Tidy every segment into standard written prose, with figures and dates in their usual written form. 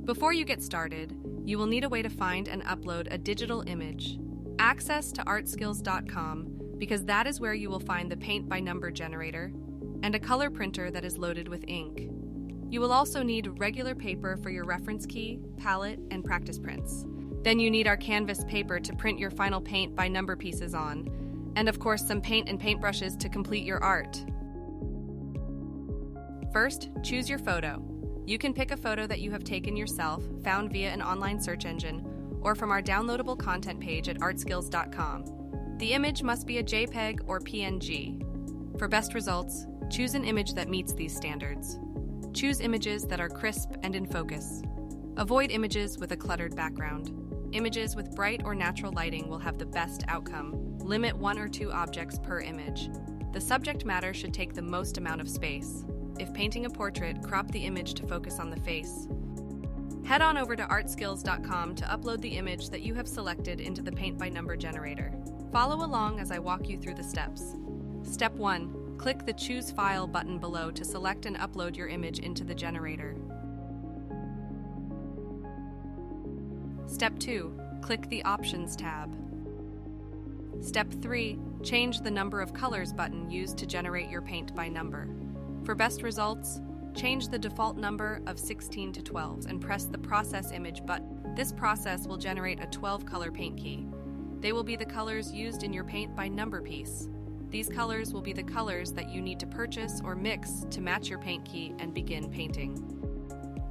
Before you get started, you will need a way to find and upload a digital image. Access to ArtSkills.com because that is where you will find the paint by number generator and a color printer that is loaded with ink. You will also need regular paper for your reference key, palette, and practice prints. Then you need our canvas paper to print your final paint by number pieces on, and of course some paint and paintbrushes to complete your art. First, choose your photo. You can pick a photo that you have taken yourself, found via an online search engine, or from our downloadable content page at artskills.com. The image must be a JPEG or PNG. For best results, choose an image that meets these standards. Choose images that are crisp and in focus. Avoid images with a cluttered background. Images with bright or natural lighting will have the best outcome. Limit 1 or 2 objects per image. The subject matter should take the most amount of space. If painting a portrait, crop the image to focus on the face. Head on over to artskills.com to upload the image that you have selected into the paint by number generator. Follow along as I walk you through the steps. Step 1. Click the Choose File button below to select and upload your image into the generator. Step 2. Click the Options tab. Step 3. Change the number of colors button used to generate your paint by number. For best results, change the default number of 16 to 12 and press the Process Image button. This process will generate a 12-color paint key. They will be the colors used in your paint by number piece. These colors will be the colors that you need to purchase or mix to match your paint key and begin painting.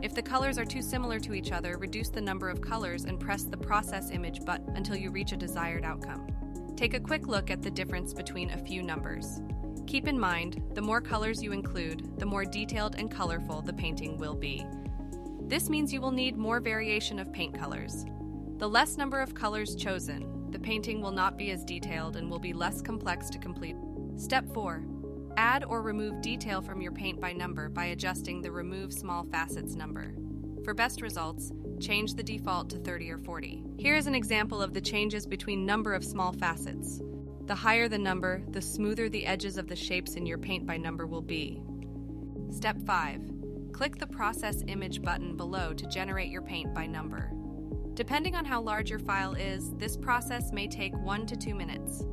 If the colors are too similar to each other, reduce the number of colors and press the Process Image button until you reach a desired outcome. Take a quick look at the difference between a few numbers. Keep in mind, the more colors you include, the more detailed and colorful the painting will be. This means you will need more variation of paint colors. The less number of colors chosen, the painting will not be as detailed and will be less complex to complete. Step 4. Add or remove detail from your paint by number by adjusting the Remove Small Facets number. For best results, change the default to 30 or 40. Here is an example of the changes between number of small facets. The higher the number, the smoother the edges of the shapes in your paint by number will be. Step 5. Click the Process Image button below to generate your paint by number. Depending on how large your file is, this process may take 1 to 2 minutes.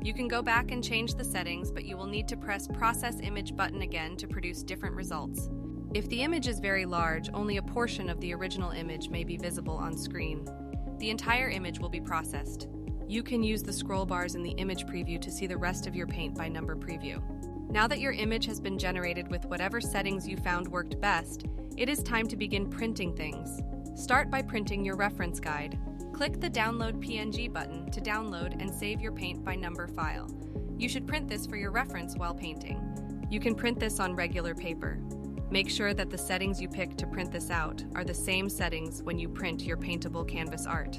You can go back and change the settings, but you will need to press Process Image button again to produce different results. If the image is very large, only a portion of the original image may be visible on screen. The entire image will be processed. You can use the scroll bars in the image preview to see the rest of your paint by number preview. Now that your image has been generated with whatever settings you found worked best, it is time to begin printing things. Start by printing your reference guide. Click the Download PNG button to download and save your paint by number file. You should print this for your reference while painting. You can print this on regular paper. Make sure that the settings you pick to print this out are the same settings when you print your paintable canvas art.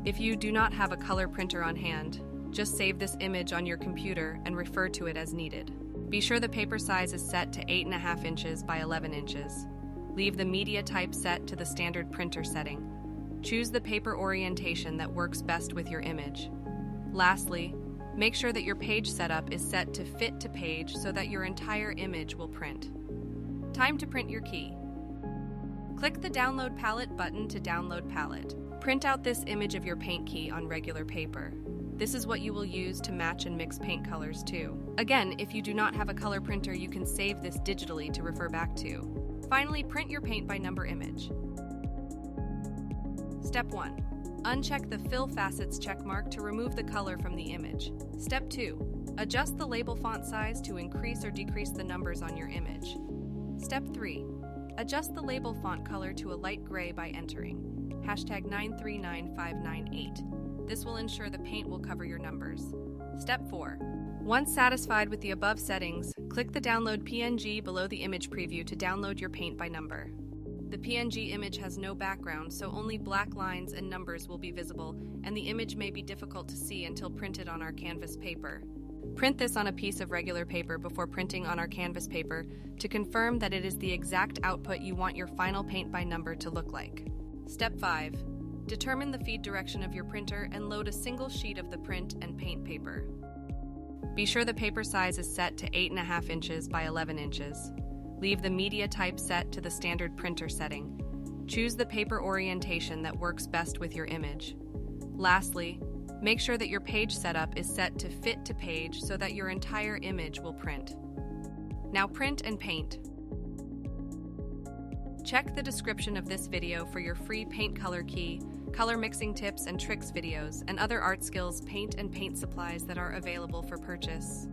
If you do not have a color printer on hand, just save this image on your computer and refer to it as needed. Be sure the paper size is set to 8.5 inches by 11 inches. Leave the media type set to the standard printer setting. Choose the paper orientation that works best with your image. Lastly, make sure that your page setup is set to fit to page so that your entire image will print. Time to print your key. Click the Download Palette button to download palette. Print out this image of your paint key on regular paper. This is what you will use to match and mix paint colors too. Again, if you do not have a color printer, you can save this digitally to refer back to. Finally, print your paint by number image. Step 1. Uncheck the Fill Facets checkmark to remove the color from the image. Step 2. Adjust the label font size to increase or decrease the numbers on your image. Step 3. Adjust the label font color to a light gray by entering #939598. This will ensure the paint will cover your numbers. Step 4. Once satisfied with the above settings, click the Download PNG below the image preview to download your paint by number. The PNG image has no background, so only black lines and numbers will be visible, and the image may be difficult to see until printed on our canvas paper. Print this on a piece of regular paper before printing on our canvas paper to confirm that it is the exact output you want your final paint by number to look like. Step 5. Determine the feed direction of your printer and load a single sheet of the print and paint paper. Be sure the paper size is set to 8.5 inches by 11 inches. Leave the media type set to the standard printer setting. Choose the paper orientation that works best with your image. Lastly, make sure that your page setup is set to fit to page so that your entire image will print. Now print and paint. Check the description of this video for your free paint color key, color mixing tips and tricks videos, and other ArtSkills paint and paint supplies that are available for purchase.